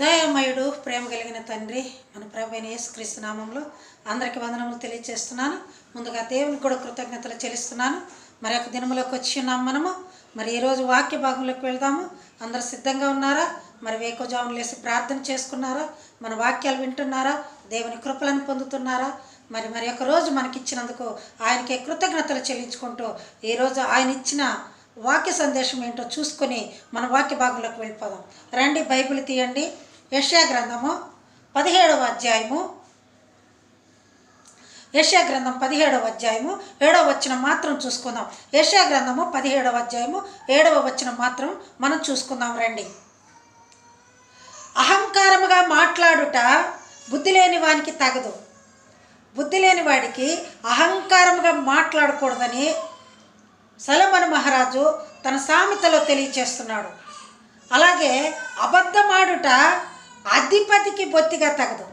దయామయుడు ప్రేమ కలిగిన తండ్రి మన ప్రభు అయిన యేసుక్రీస్తు నామంలో అందరికీ వందనములు తెలియజేస్తున్నాను. ముందుగా దేవునికి కూడా కృతజ్ఞతలు చెల్లిస్తున్నాను. మరి ఒక దినములోకి వచ్చి ఉన్నాం మనము. మరి ఈరోజు వాక్య భాగంలోకి వెళ్దాము. అందరు సిద్ధంగా ఉన్నారా? మరి వేకువజామున లేసి ప్రార్థన చేసుకున్నారా? మన వాక్యాలు వింటున్నారా? దేవుని కృపలను పొందుతున్నారా? మరి ఒక రోజు మనకిచ్చినందుకు ఆయనకే కృతజ్ఞతలు చెల్లించుకుంటూ ఈరోజు ఆయన ఇచ్చిన వాక్య సందేశం ఏంటో చూసుకొని మన వాక్య భాగంలోకి వెళ్ళిపోదాం. రండి, బైబిల్ తీయండి. యెషయా గ్రంథము 17వ అధ్యాయము, యెషయా గ్రంథం 17వ అధ్యాయము 7వ వచనం మాత్రం చూసుకుందాం. యెషయా గ్రంథము 17వ అధ్యాయము 7వ వచనం మాత్రం మనం చూసుకుందాం. రండి. అహంకారముగా మాట్లాడుట బుద్ధి లేని వానికి తగదు. బుద్ధి లేని వాడికి అహంకారముగా మాట్లాడకూడదని సొలొమోను మహారాజు తన సామెతలో తెలియచేస్తున్నాడు. అలాగే అబద్ధమాడుట అధిపతికి బొత్తిగా తగదు.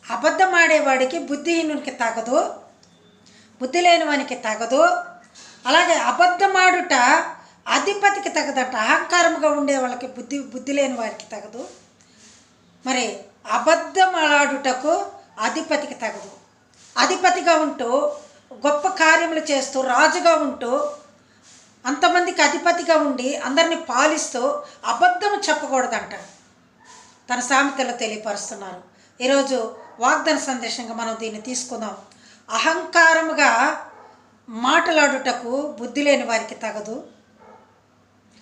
అబద్ధమాడేవాడికి బుద్ధిహీనునికి తగదు, బుద్ధి లేని వానికి తగదు. అలాగే అబద్ధమాడుట అధిపతికి తగదట. అహంకారముగా ఉండే వాళ్ళకి బుద్ధి లేని వారికి తగదు. మరి అబద్ధమాడుటకు అధిపతికి తగదు. అధిపతిగా ఉంటూ గొప్ప కార్యములు చేస్తూ రాజుగా ఉంటూ అంతమందికి అధిపతిగా ఉండి అందరినీ పాలిస్తూ అబద్ధము చెప్పకూడదంట తన సామెతలో తెలియపరుస్తున్నారు. ఈరోజు వాగ్దాన సందేశంగా మనం దీన్ని తీసుకుందాం. అహంకారముగా మాట్లాడుటకు బుద్ధి లేని వారికి తగదు,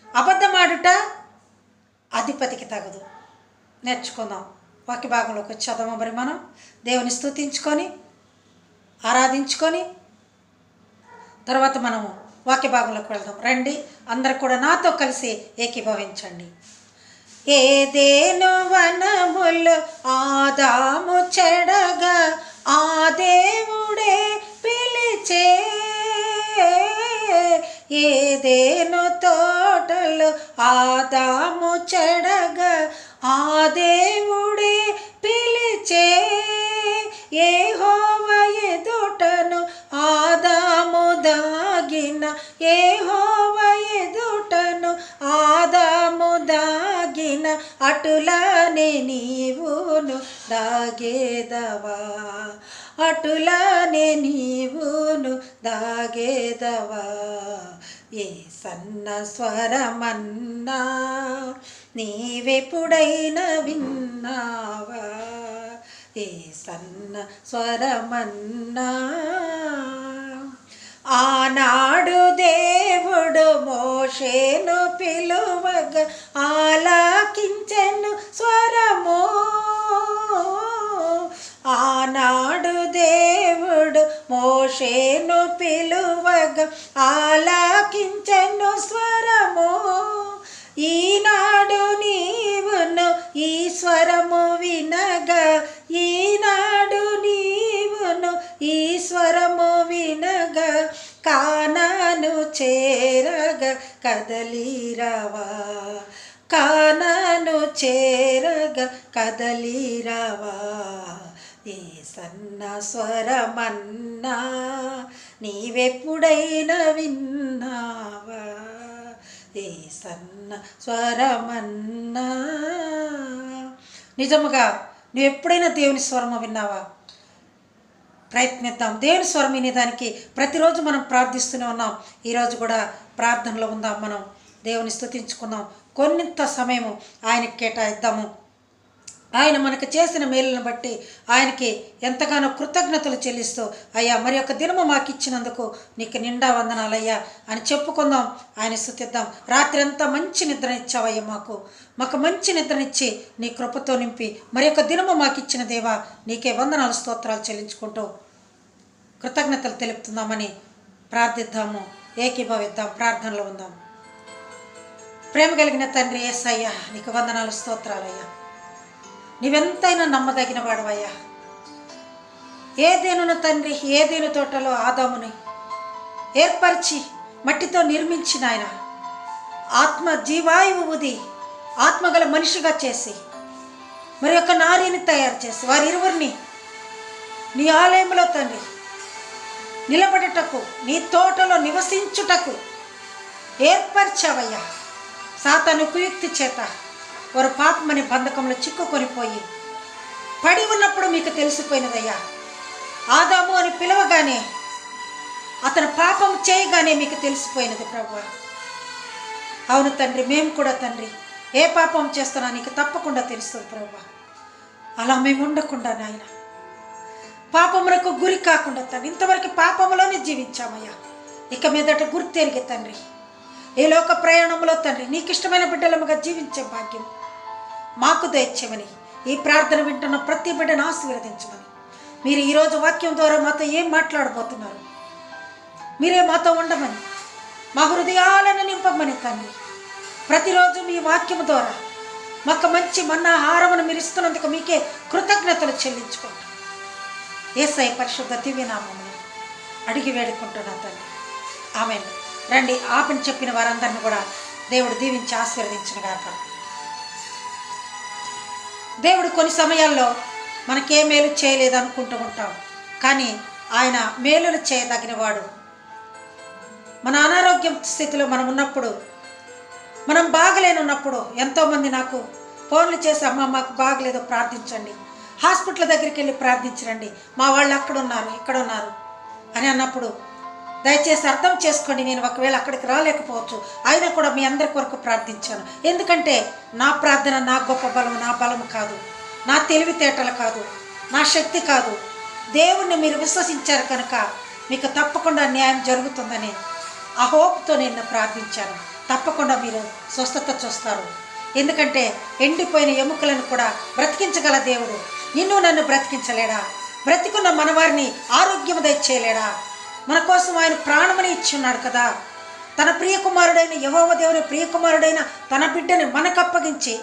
అబద్ధమాడుట అధిపతికి తగదు. నేర్చుకుందాం. వాక్య భాగంలోకి వచ్చి చదవం. మరి మనం దేవుని స్తుతించుకొని ఆరాధించుకొని తర్వాత మనము వాక్య భాగంలోకి వెళ్దాం. రండి, అందరు కూడా నాతో కలిసి ఏకీభవించండి. ఏదేను వనములు ఆదాము చెడగా ఆ దేవుడే పిలిచే, ఏదేను తోటలు ఆదాము చెడగా ఆ దేవుడే పిలిచే, యెహోవా ఎదుటను ఆదాము దాగిన, యెహోవా ఎదుటను ఆదాము దాగిన, అటులానే నీవును దాగేదవా, అటులానే నీవును దాగేదవా. ఏ సన్న స్వరమన్నా నీవెప్పుడైనా విన్నావా, ఏ సన్న స్వరమన్నా. ఆనాడు దేవుడు మోషేను పిలువగా ఆలకించెను స్వరము, ఆనాడు దేవుడు మోషేను పిలువగా ఆలకించెను స్వరము, ఈనాడు నీవును ఈ స్వరము వినగా, ఈనాడు నీవును ఈ స్వరము వినగా, కానాను చేరగా కదలిరావా, కానాను చేరగా కదలిరావా. ఏ సన్న స్వరమన్నా నీవెప్పుడైనా విన్నావా, ఏ సన్న స్వరమన్నా. నిజముగా నువ్వు ఎప్పుడైనా దేవుని స్వరము విన్నావా? ప్రయత్నిద్దాం. దేవుని స్వరం వినేదానికి ప్రతిరోజు మనం ప్రార్థిస్తూనే ఉన్నాం. ఈరోజు కూడా ప్రార్థనలో ఉందాం. మనం దేవుని స్తుతించుకుందాం. కొంత సమయము ఆయనకి కేటాయిద్దాము. ఆయన మనకు చేసిన మేలును బట్టి ఆయనకి ఎంతగానో కృతజ్ఞతలు చెల్లిస్తూ, అయ్యా మరి ఒక దినము మాకు ఇచ్చినందుకు నీకు నిండా వందనాలయ్యా అని చెప్పుకుందాం. ఆయన స్తుతిద్దాం. రాత్రి అంతా మంచి నిద్రనిచ్చావయ్యా, మాకు మంచి నిద్రనిచ్చి నీ కృపతో నింపి మరి ఒక దినము మాకు ఇచ్చిన దేవా నీకే వందనాలు స్తోత్రాలు చెల్లించుకుంటూ కృతజ్ఞతలు తెలుపుతుందామని ప్రార్థిద్దాము. ఏకీభవిద్దాం. ప్రార్థనలో ఉందాం. ప్రేమ కలిగిన తండ్రి యేసయ్యా, నీకు వందనాలు స్తోత్రాలయ్యా. నీవెంతైనా నమ్మదగిన వాడవయ్యా. ఏదేను తండ్రి, ఏదేను తోటలో ఆదాముని ఏర్పరిచి మట్టితో నిర్మించిన ఆయన ఆత్మ జీవాయువు ఉది ఆత్మగల మనిషిగా చేసి మరి ఒక నారీని తయారు చేసి వారిరువురిని నీ ఆలయంలో తండ్రి నిలబడుటకు, నీ తోటలో నివసించుటకు ఏర్పరిచావయ్యా. సాతాను కుయుక్తి చేత వారు పాపమని బంధకంలో చిక్కుకొనిపోయి పడి ఉన్నప్పుడు మీకు తెలిసిపోయినదయ్యా. ఆదాము అని పిలవగానే, అతను పాపం చేయగానే మీకు తెలిసిపోయినది ప్రభువా. అవును తండ్రి, మేము కూడా తండ్రి ఏ పాపం చేస్తున్నా నీకు తప్పకుండా తెలుస్తుంది ప్రభువా. అలా మేము ఉండకుండా నాయన, పాపములకు గురి కాకుండా తండ్రి, ఇంతవరకు పాపములోనే జీవించామయ్యా. ఇక మీదట గుర్తెరిగే తండ్రి, ఈ లోక ప్రయాణంలో తండ్రి నీకు ఇష్టమైన బిడ్డలముగా జీవించే భాగ్యం మాకు దయచేయమని, ఈ ప్రార్థన వింటున్న ప్రతి బిడ్డను ఆశీర్వదించమని, మీరు ఈరోజు వాక్యం ద్వారా మాతో ఏం మాట్లాడబోతున్నారు మీరే మాతో ఉండమని, మా హృదయాలను నింపమని తండ్రి. ప్రతిరోజు మీ వాక్యము ద్వారా మాకు మంచి మన్నాహారమును మీరు ఇస్తున్నందుకు మీకే కృతజ్ఞతలు చెల్లించుకుంటాం. యేసయ్య పరిశుద్ధ దివ్యనామమును అడిగి వేడుకుంటున్నా తండ్రి, ఆమేన్. రండి, ఆపని చెప్పిన వారందరిని కూడా దేవుడు దీవించి ఆశీర్వదించునుగాక. దేవుడు కొన్ని సమయాల్లో మనకే మేలు చేయలేదు అనుకుంటూ ఉంటాం, కానీ ఆయన మేలులు చేయదగినవాడు. మన అనారోగ్యం స్థితిలో మనం ఉన్నప్పుడు, మనం బాగలేనున్నప్పుడు ఎంతోమంది నాకు ఫోన్లు చేసి, అమ్మ మాకు బాగలేదు ప్రార్థించండి, హాస్పిటల్ దగ్గరికి వెళ్ళి ప్రార్థించండి, మా వాళ్ళు అక్కడ ఉన్నారు ఇక్కడ ఉన్నారు అని అన్నప్పుడు దయచేసి అర్థం చేసుకోండి, నేను ఒకవేళ అక్కడికి రాలేకపోవచ్చు, అయినా కూడా మీ అందరి కొరకు ప్రార్థించాను. ఎందుకంటే నా ప్రార్థన నా గొప్ప బలము, నా బలము కాదు, నా తెలివితేటలు కాదు, నా శక్తి కాదు. దేవుణ్ణి మీరు విశ్వసించారు కనుక మీకు తప్పకుండా న్యాయం జరుగుతుందని ఆ హోప్తో నేను ప్రార్థించాను. తప్పకుండా మీరు స్వస్థత చూస్తారు. ఎందుకంటే ఎండిపోయిన ఎముకలను కూడా బ్రతికించగల దేవుడు నిన్ను నన్ను బ్రతికించలేడా? బ్రతికున్న మనవారిని ఆరోగ్యం దయచేయలేడా? మన కోసం ఆయన ప్రాణమని ఇచ్చి ఉన్నాడు కదా. తన ప్రియకుమారుడైన యెహోవా దేవుని ప్రియకుమారుడైన తన బిడ్డని మనకు అప్పగించి,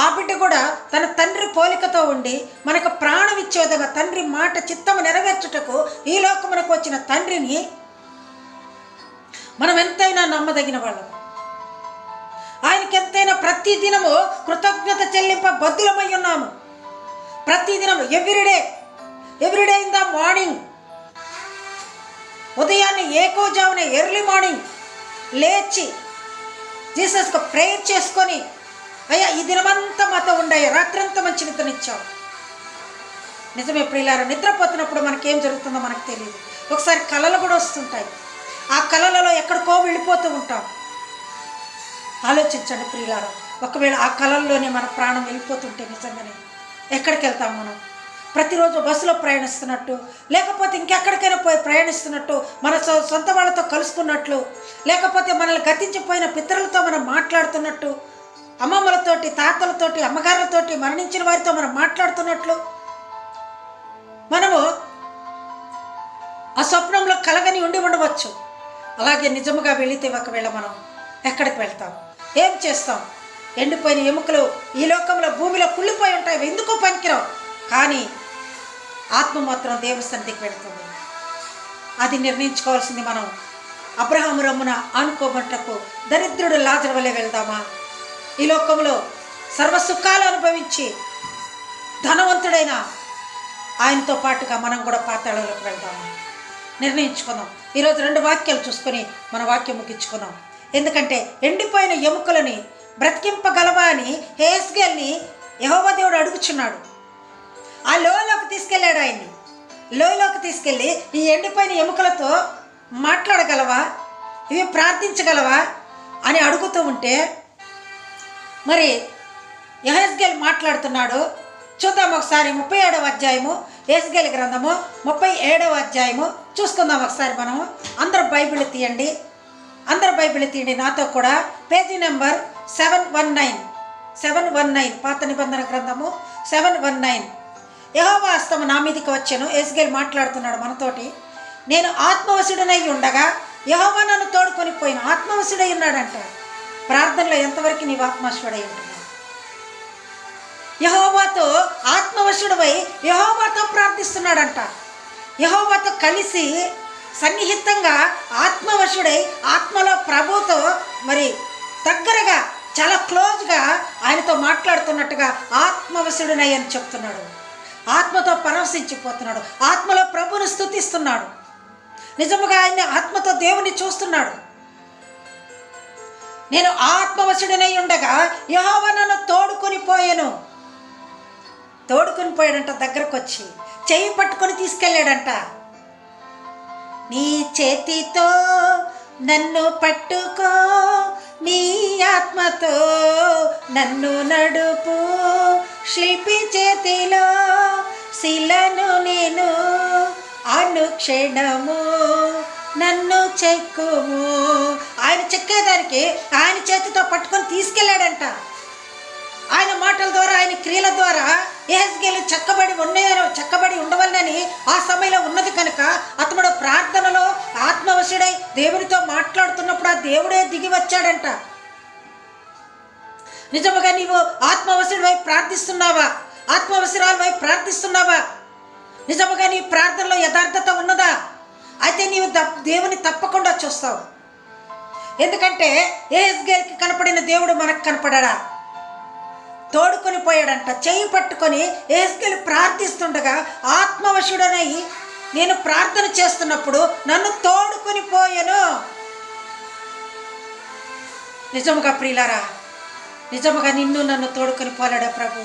ఆ బిడ్డ కూడా తన తండ్రి పోలికతో ఉండి మనకు ప్రాణం ఇచ్చే విధంగా తండ్రి మాట చిత్తము నెరవేర్చుటకు ఈ లోకమునకు వచ్చిన తండ్రిని మనం ఎంతైనా నమ్మదగిన వాళ్ళం. ఆయనకి ఎంతైనా ప్రతి దినము కృతజ్ఞత చెల్లింప బద్దులమై ఉన్నాము. ప్రతి దినం ఎవ్రీడే ఇన్ ద మార్నింగ్, ఉదయాన్నే ఏకోజామునే ఎర్లీ మార్నింగ్ లేచి జీసస్కు ప్రేయర్ చేసుకొని, అయ్యా ఈ దినమంతా మాతో ఉండయ్యా, రాత్రంతా మంచి నిద్రనిచ్చావు. నిజమే ప్రియులారా, నిద్రపోతున్నప్పుడు మనకేం జరుగుతుందో మనకు తెలియదు. ఒకసారి కళలు కూడా వస్తుంటాయి, ఆ కళలలో ఎక్కడికో వెళ్ళిపోతూ ఉంటాం. ఆలోచించండి ప్రియులారా, ఒకవేళ ఆ కళల్లోనే మన ప్రాణం వెళ్ళిపోతుంటే నిజంగానే ఎక్కడికి వెళ్తాం మనం? ప్రతిరోజు బస్సులో ప్రయాణిస్తున్నట్టు, లేకపోతే ఇంకెక్కడికైనా పోయి ప్రయాణిస్తున్నట్టు, మన సొంత వాళ్ళతో కలుసుకున్నట్లు, లేకపోతే మనల్ని గతించిపోయిన పితరులతో మనం మాట్లాడుతున్నట్టు, అమ్మమ్మలతోటి తాతలతోటి అమ్మగారులతోటి మరణించిన వారితో మనం మాట్లాడుతున్నట్లు మనము ఆ స్వప్నంలో కలగని ఉండి ఉండవచ్చు. అలాగే నిజముగా వెళితే ఒకవేళ మనం ఎక్కడికి వెళ్తాం? ఏం చేస్తాం? ఎండిపోయిన ఎముకలు ఈ లోకంలో భూమిలో కుళ్ళిపోయి ఉంటాయి, ఎందుకో పనికిరావు. కానీ ఆత్మ మాత్రం దేవుని సన్నిధికి వెళుతుంది. అది నిర్ణయించుకోవాల్సింది మనం. అబ్రహాము రమ్మున ఆనుకోబట్టకు దరిద్రుడు లాజరు వలె వెళ్దామా? ఈ లోకంలో సర్వసుఖాలు అనుభవించి ధనవంతుడైన ఆయనతో పాటుగా మనం కూడా పాతాళంలోకి వెళ్దామా? నిర్ణయించుకుందాం. ఈరోజు 2 వాక్యాలు చూసుకొని మన వాక్యం ముగించుకుందాం. ఎందుకంటే ఎండిపోయిన ఎముకలని బ్రతికింపగలవా అని హెస్కేల్ని యెహోవా దేవుడు అడుగుచున్నాడు. ఆ లోయలోకి తీసుకెళ్ళాడు. ఆయన్ని లోయలోకి తీసుకెళ్ళి ఈ ఎండిపోయిన ఎముకలతో మాట్లాడగలవా, ఇవి ప్రార్థించగలవా అని అడుగుతూ ఉంటే మరి యెహెజ్కేల్ మాట్లాడుతున్నాడు. చూద్దాం ఒకసారి 37వ అధ్యాయము, యెహెజ్కేలు గ్రంథము 37వ అధ్యాయము చూసుకుందాం ఒకసారి. మనము అందరూ బైబిల్ తీయండి, నాతో కూడా. పేజీ నెంబర్ 719 పాత నిబంధన గ్రంథము 719. యెహోవా హస్తము నా మీదికి వచ్చెను. యెహెజ్కేలు మాట్లాడుతున్నాడు మనతోటి. నేను ఆత్మవశుడనై ఉండగా యెహోవా నన్ను తోడుకొని పోయిన. ఆత్మవశుడై ఉన్నాడంట. ప్రార్థనలో ఎంతవరకు నీవు ఆత్మవశుడై ఉంటున్నావు? యెహోవాతో ఆత్మవశుడవై యెహోవాతో ప్రార్థిస్తున్నాడంట. యెహోవాతో కలిసి సన్నిహితంగా ఆత్మవశుడై ఆత్మలో ప్రభుతో మరి దగ్గరగా చాలా క్లోజ్గా ఆయనతో మాట్లాడుతున్నట్టుగా ఆత్మవశుడనై అని చెప్తున్నాడు. ఆత్మతో పరవశించిపోతున్నాడు. ఆత్మలో ప్రభుని స్తుతిస్తున్నాడు. నిజముగా ఆయన ఆత్మతో దేవుని చూస్తున్నాడు. నేను ఆత్మవశుడనై ఉండగా యెహోవా నన్ను తోడుకొని పోయాను. తోడుకొని పోయాడంట, దగ్గరకు వచ్చి చెయ్యి పట్టుకొని తీసుకెళ్ళాడంట. నీ చేతితో నన్ను పట్టుకో, నీ ఆత్మతో నన్ను నడుపు, శిల్పి చేతిలో శిలను నేను, అనుక్షణము నన్ను చెక్కుము. ఆయన చెక్కేదానికి ఆయన చేతితో పట్టుకొని తీసుకెళ్ళాడంట. ఆయన మాటల ద్వారా, ఆయన క్రియల ద్వారా యెహెజ్కేలు చెక్కబడి ఉండవలనని ఆ సమయంలో ఉన్నది కనుక అతడు ప్రార్థనలో ఆత్మవశుడై దేవునితో మాట్లాడుతున్నప్పుడు ఆ దేవుడే దిగి వచ్చాడంట. నిజముగా నీవు ఆత్మవశుడివై ప్రార్థిస్తున్నావా? ఆత్మవశురాలవై ప్రార్థిస్తున్నావా? నిజముగా నీ ప్రార్థనలో యథార్థత ఉన్నదా? అయితే నీవు దేవుని తప్పకుండా చూస్తావు. ఎందుకంటే యెహెజ్కేలుకి కనపడిన దేవుడు మనకు కనపడాడా? తోడుకొని పోయాడంట. చెయ్యి పట్టుకొని యెహెజ్కేలు ప్రార్థిస్తుండగా ఆత్మవశుడనై నేను ప్రార్థన చేస్తున్నప్పుడు నన్ను తోడుకొని పోయాను. నిజముగా ప్రియులారా, నిజముగా నిన్ను నన్ను తోడుకొని పోలాడా ప్రభు?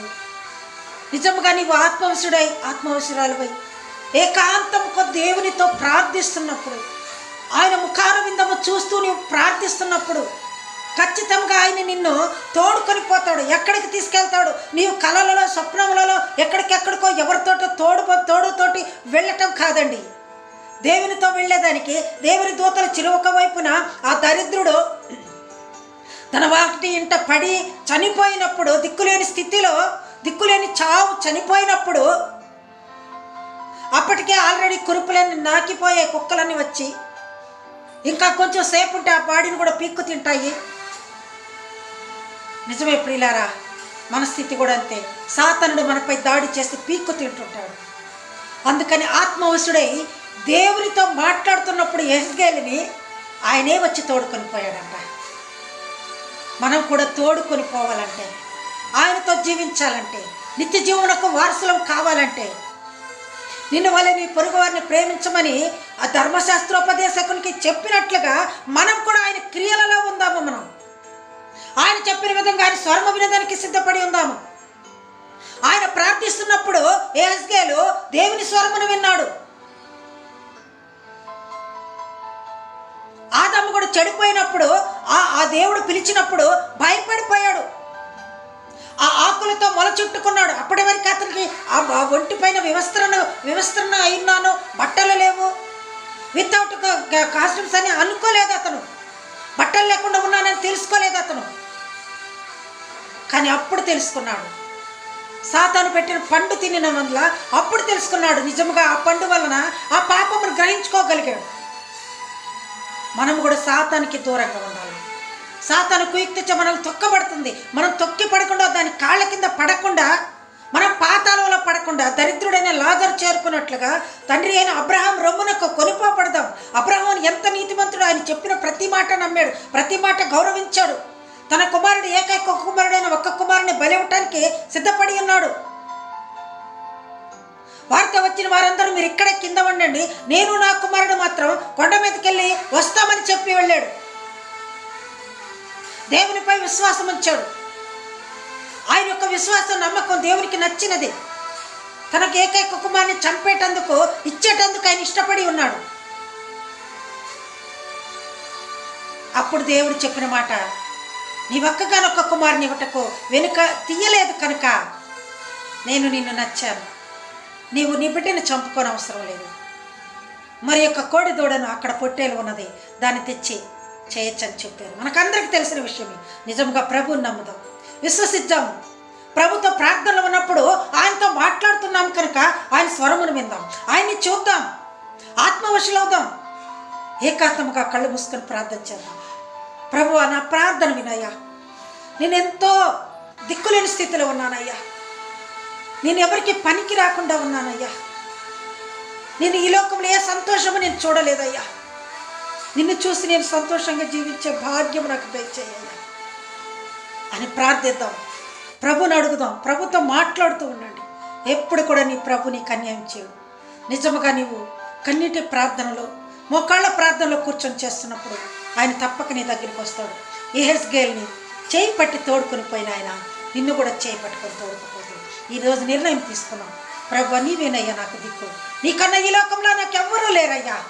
నిజముగా నీవు ఆత్మవశురాలువై ఏకాంతముకు దేవునితో ప్రార్థిస్తున్నప్పుడు, ఆయన ముఖార విందము చూస్తూ నీవు ప్రార్థిస్తున్నప్పుడు ఖచ్చితంగా ఆయన నిన్ను తోడుకొని పోతాడు. ఎక్కడికి తీసుకెళ్తాడు? నీవు కలలలో, స్వప్నములలో ఎక్కడికెక్కడికో ఎవరితోటో తోడుతోటి వెళ్ళటం కాదండి. దేవునితో వెళ్ళేదానికి దేవుని దూతల చిరువక వైపున ఆ దరిద్రుడు తన వాటి ఇంట పడి చనిపోయినప్పుడు, దిక్కులేని స్థితిలో, దిక్కులేని చావు చనిపోయినప్పుడు, అప్పటికే ఆల్రెడీ కురుపులన్నీ నాకిపోయే కుక్కలన్నీ వచ్చి ఇంకా కొంచెం సేపు ఉంటే ఆ బాడీని కూడా పీక్కు తింటాయి. నిజమే ప్రియులారా, మన స్థితి కూడా అంతే. సాతానుడు మనపై దాడి చేసి పీక్కు తింటుంటాడు. అందుకని ఆత్మవశుడై దేవునితో మాట్లాడుతున్నప్పుడు యెహెజ్కేలుని ఆయనే వచ్చి తోడుకొని పోయాడంట. మనం కూడా తోడుకొని పోవాలంటే, ఆయనతో జీవించాలంటే, నిత్య జీవనకు వారసులం కావాలంటే, నిన్ను వల్ల నీ పొరుగు వారిని ప్రేమించమని ఆ ధర్మశాస్త్రోపదేశకునికి చెప్పినట్లుగా మనం కూడా ఆయన క్రియలలో ఉందాము. మనం ఆయన చెప్పిన విధంగా ఆయన స్వరము వినడానికి సిద్ధపడి ఉందాము. ఆయన ప్రార్థిస్తున్నప్పుడు యెహెజ్కేలు దేవుని స్వరమును విన్నాడు. ఆదాము కూడా చెడిపోయినప్పుడు ఆ దేవుడు పిలిచినప్పుడు భయపడిపోయాడు. ఆ ఆకులతో మొల చుట్టుకున్నాడు. అప్పటి వరకు అతనికి ఆ ఒంటి పైన వివస్త్రణ అయినాను, బట్టలు లేవు, వితౌట్ కాస్ట్యూమ్స్ అని అనుకోలేదు అతను. బట్టలు లేకుండా ఉన్నానని తెలుసుకోలేదు అతను. కానీ అప్పుడు తెలుసుకున్నాడు, సాతాను పెట్టిన పండు తినిన వల్ల అప్పుడు తెలుసుకున్నాడు. నిజంగా ఆ పండు వలన ఆ పాపమును గ్రహించుకోగలిగాడు. మనం కూడా సాతానికి దూరంగా ఉండాలి. సాతాను కుయుక్తితో మనల్ని తొక్కబడుతుంది. మనం తొక్కి పడకుండా, దాని కాళ్ళ కింద పడకుండా, మనం పాతాళంలో పడకుండా దరిద్రుడైన లాజరు చేరుకున్నట్లుగా తండ్రి అయిన అబ్రహాం రొమ్మునకు కొనిపోబడదాం. అబ్రహాం ఎంత నీతిమంతుడు! ఆయన చెప్పిన ప్రతి మాట నమ్మాడు, ప్రతి మాట గౌరవించాడు. తన కుమారుడు, ఏకైక కుమారుడైన ఒక్క కుమారుని బలి ఇవ్వటానికి సిద్ధపడి ఉన్నాడు. వారితో వచ్చిన వారందరూ మీరు ఇక్కడే కింద ఉండండి, నేను నా కుమారుడు మాత్రం కొండ మీదకి వెళ్ళి వస్తామని చెప్పి వెళ్ళాడు. దేవునిపై విశ్వాసం ఉంచాడు. ఆయన యొక్క విశ్వాసం, నమ్మకం దేవునికి నచ్చినది. తనకు ఏకైక కుమారుని చంపేటందుకు, ఇచ్చేటందుకు ఆయన ఇష్టపడి ఉన్నాడు. అప్పుడు దేవుడు చెప్పిన మాట, నీ ఒక్కగానొక్క కుమారుని ఇవ్వటకు వెనుక తీయలేదు కనుక నేను నిన్ను నచ్చాను. నీవు నీ బిడ్డను చంపుకొని అవసరం లేదు. మరి యొక్క కోడి దూడను అక్కడ పొట్టేలు ఉన్నది, దాన్ని తెచ్చి చేయొచ్చని చెప్పారు. మనకందరికీ తెలిసిన విషయమే. నిజంగా ప్రభువుని నమ్ముదాం, విశ్వసిద్దాం. ప్రభుతో ప్రార్థనలు ఉన్నప్పుడు ఆయనతో మాట్లాడుతున్నాం కనుక ఆయన స్వరమును విందాం, ఆయన్ని చూద్దాం, ఆత్మవశులవుదాం. ఏకాంతముగా కళ్ళు మూసుకొని ప్రార్థన చేద్దాం. ప్రభువా, నా ప్రార్థన వినయ్యా. నేను ఎంతో దిక్కులేని స్థితిలో ఉన్నానయ్యా. నేను ఎవరికి పనికి రాకుండా ఉన్నానయ్యా. నేను ఈ లోకంలో ఏ సంతోషము నేను చూడలేదయ్యా. నిన్ను చూసి నేను సంతోషంగా జీవించే భాగ్యం నాకు దయచేయ్యా అని ప్రార్థిద్దాం. ప్రభుని అడుగుదాం. ప్రభుతో మాట్లాడుతూ ఉండండి. ఎప్పుడు కూడా నీ ప్రభు నీకు అన్యాయం చేయడు. నిజముగా నీవు కన్నీటి ప్రార్థనలో, మోకాళ్ళ ప్రార్థనలో కూర్చొని చేస్తున్నప్పుడు ఆయన తప్పక నీ దగ్గరికి వస్తాడు. యెహెజ్కేలుని చేయి పట్టి తోడుకొని పోయిన ఆయన నిన్ను కూడా చేయి పట్టుకొని తోడుకుపోతూ ఈరోజు నిర్ణయం తీసుకున్నాం. ప్రభువా, నీవేనయ్యా నాకు దిక్కు, నీకన్నా ఈ లోకంలో నాకు ఎవ్వరూ లేరయ్యా,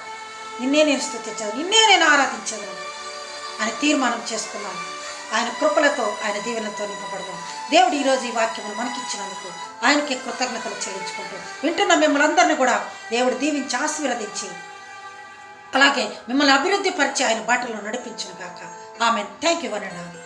నిన్నే నేను స్తుతించదు, నిన్నే నేను ఆరాధించదు అని తీర్మానం చేసుకున్నాం. ఆయన కృపలతో, ఆయన దీవెనతో నింపబడదాం. దేవుడు ఈరోజు ఈ వాక్యమును మనకిచ్చినందుకు ఆయనకి కృతజ్ఞతలు చెల్లించుకుంటూ వింటున్న మిమ్మల్ని అందరినీ కూడా దేవుడు దీవించి ఆశీర్వదించి అలాగే మిమ్మల్ని అభివృద్ధి పరిచి ఆయన బాటలో నడిపించును గాక. ఆమెన్. Thank you వనడా.